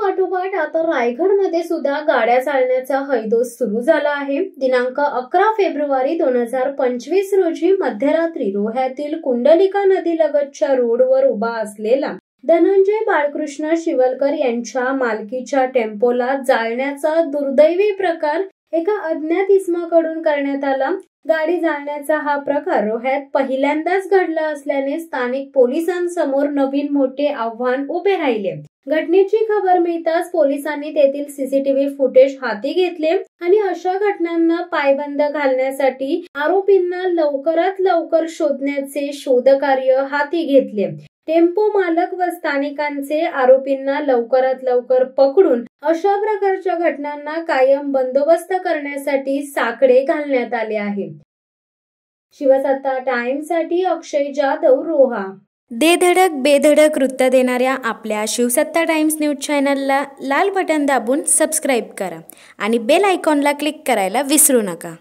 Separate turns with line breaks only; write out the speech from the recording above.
पाठोपाठ आता रायगडमध्ये सुद्धा गाड्या चालण्याचा हैदोस सुरू झाला आहे। दिनांक 11 फेब्रुवारी 2025 रोजी मध्यरात्री रोह्यातील कुंडलिका नदी लगतच्या रोडवर उभा असलेला धनंजय बाळकृष्ण शिवलकर यांच्या मालकीच्या टेम्पोला जाळण्याचा दुर्दैवी प्रकार एका अज्ञात इसमाकडून करण्यात आला। गाडी जाळण्याचा हा प्रकार रोह्यात पहिल्यांदाच घडला असल्याने स्थानिक पोलिसांसमोर नवीन मोठे आव्हान उभे राहिले। घटनेची खबर मिळताच पोलिसांनी तेथील सीसीटीव्ही फुटेज हाती घेतले आणि अशा घटनांना पायबंद घालण्यासाठी आरोपींना लवकरात लवकर शोधण्याचे शोधकार्य हाती घेतले। टेम्पो मालक व स्थानिकांचे आरोपींना लवकरात लवकर पकडून अशा प्रकारच्या घटनांना कायम बंदोबस्त करण्यासाठी साकडे घालण्यात आले आहे। शिवसत्ता टाइम्ससाठी अक्षय जाधव, रोहा।
दे धडक बेधडक वृत्त देणाऱ्या आपल्या शिवसत्ता टाइम्स न्यूज चॅनलला लाल बटन दाबून सबस्क्राईब करा आणि बेल आयकॉनला क्लिक करायला विसरू नका।